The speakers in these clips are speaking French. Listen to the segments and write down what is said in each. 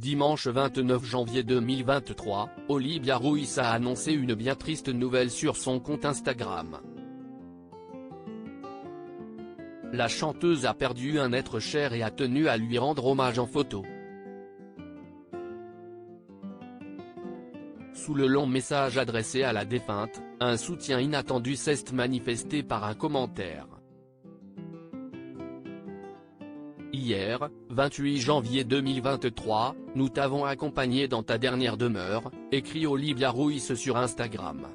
Dimanche 29 janvier 2023, Olivia Ruiz a annoncé une bien triste nouvelle sur son compte Instagram. La chanteuse a perdu un être cher et a tenu à lui rendre hommage en photo. Sous le long message adressé à la défunte, un soutien inattendu s'est manifesté par un commentaire. Hier, 28 janvier 2023, nous t'avons accompagné dans ta dernière demeure, écrit Olivia Ruiz sur Instagram.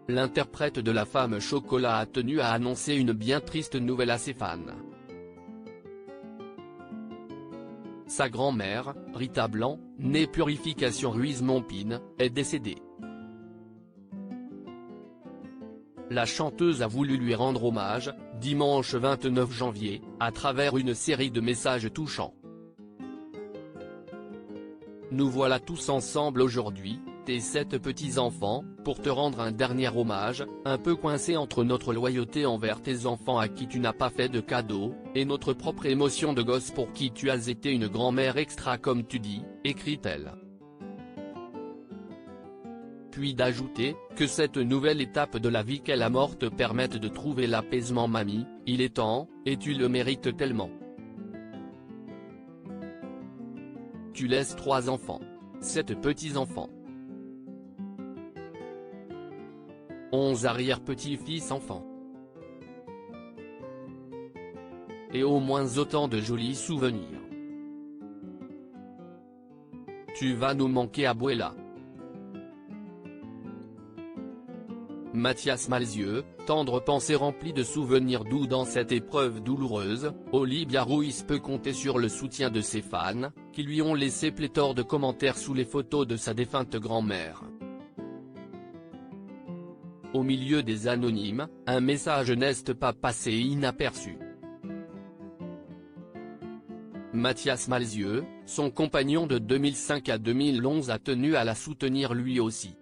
L'interprète de la femme chocolat a tenu à annoncer une bien triste nouvelle à ses fans. Sa grand-mère, Rita Blanc, née Purification Ruiz-Mompine, est décédée. La chanteuse a voulu lui rendre hommage, dimanche 29 janvier, à travers une série de messages touchants. Nous voilà tous ensemble aujourd'hui, tes 7 petits-enfants, pour te rendre un dernier hommage, un peu coincé entre notre loyauté envers tes enfants à qui tu n'as pas fait de cadeau, et notre propre émotion de gosse pour qui tu as été une grand-mère extra comme tu dis, écrit-elle. Puis d'ajouter, que cette nouvelle étape de la vie qu'elle a morte permette de trouver l'apaisement mamie, il est temps, et tu le mérites tellement. Tu laisses 3 enfants. 7 petits-enfants. 11 arrière-petits-fils enfants. Et au moins autant de jolis souvenirs. Tu vas nous manquer Abuela. Mathias Malzieu, tendre pensée remplie de souvenirs doux dans cette épreuve douloureuse, Olivia Ruiz peut compter sur le soutien de ses fans, qui lui ont laissé pléthore de commentaires sous les photos de sa défunte grand-mère. Au milieu des anonymes, un message n'est pas passé inaperçu. Mathias Malzieu, son compagnon de 2005 à 2011 a tenu à la soutenir lui aussi.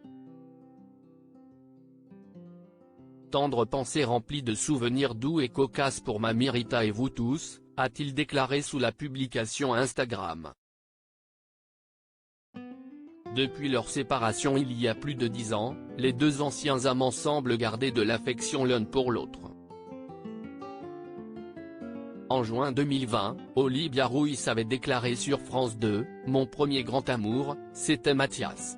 Tendre pensée remplie de souvenirs doux et cocasses pour mamie Rita et vous tous, a-t-il déclaré sous la publication Instagram. Depuis leur séparation il y a plus de 10 ans, les 2 anciens amants semblent garder de l'affection l'un pour l'autre. En juin 2020, Olivia Ruiz avait déclaré sur France 2, « Mon premier grand amour, c'était Mathias.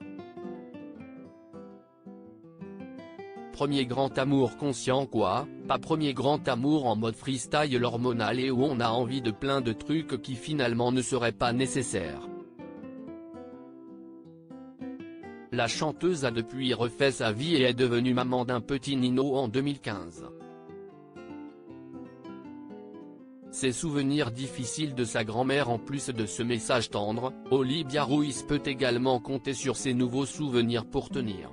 Premier grand amour conscient quoi, pas premier grand amour en mode freestyle hormonal et où on a envie de plein de trucs qui finalement ne seraient pas nécessaires. » La chanteuse a depuis refait sa vie et est devenue maman d'un petit Nino en 2015. Ces souvenirs difficiles de sa grand-mère en plus de ce message tendre, Olivia Ruiz peut également compter sur ses nouveaux souvenirs pour tenir.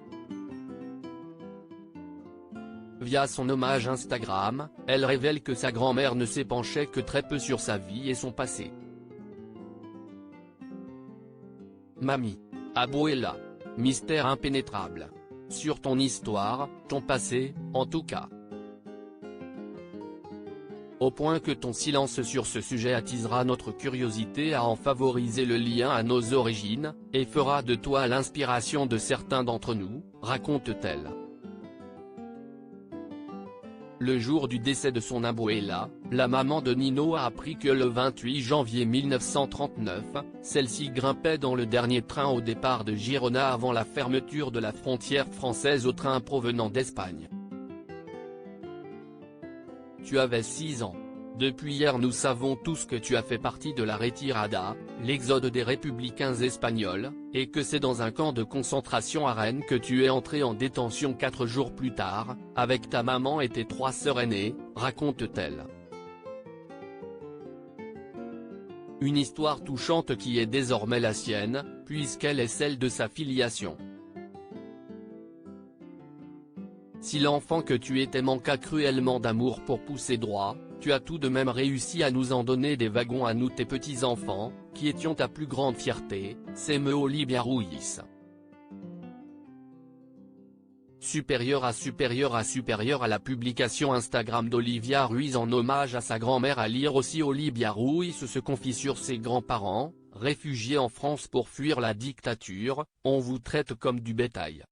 Via son hommage Instagram, elle révèle que sa grand-mère ne s'épanchait que très peu sur sa vie et son passé. Mamie. Abuela. Mystère impénétrable. Sur ton histoire, ton passé, en tout cas. Au point que ton silence sur ce sujet attisera notre curiosité à en favoriser le lien à nos origines, et fera de toi l'inspiration de certains d'entre nous, raconte-t-elle. Le jour du décès de son abuela, la maman de Nino a appris que le 28 janvier 1939, celle-ci grimpait dans le dernier train au départ de Girona avant la fermeture de la frontière française au train provenant d'Espagne. Tu avais 6 ans. Depuis hier nous savons tous que tu as fait partie de la retirada, l'exode des républicains espagnols, et que c'est dans un camp de concentration à Rennes que tu es entré en détention 4 jours plus tard, avec ta maman et tes 3 sœurs aînées, raconte-t-elle. Une histoire touchante qui est désormais la sienne, puisqu'elle est celle de sa filiation. Si l'enfant que tu étais manqua cruellement d'amour pour pousser droit, tu as tout de même réussi à nous en donner des wagons à nous tes petits-enfants, qui étions ta plus grande fierté, s'émeut Olivia Ruiz. Supérieur à la publication Instagram d'Olivia Ruiz en hommage à sa grand-mère. À lire aussi, Olivia Ruiz se confie sur ses grands-parents, réfugiés en France pour fuir la dictature. On vous traite comme du bétail.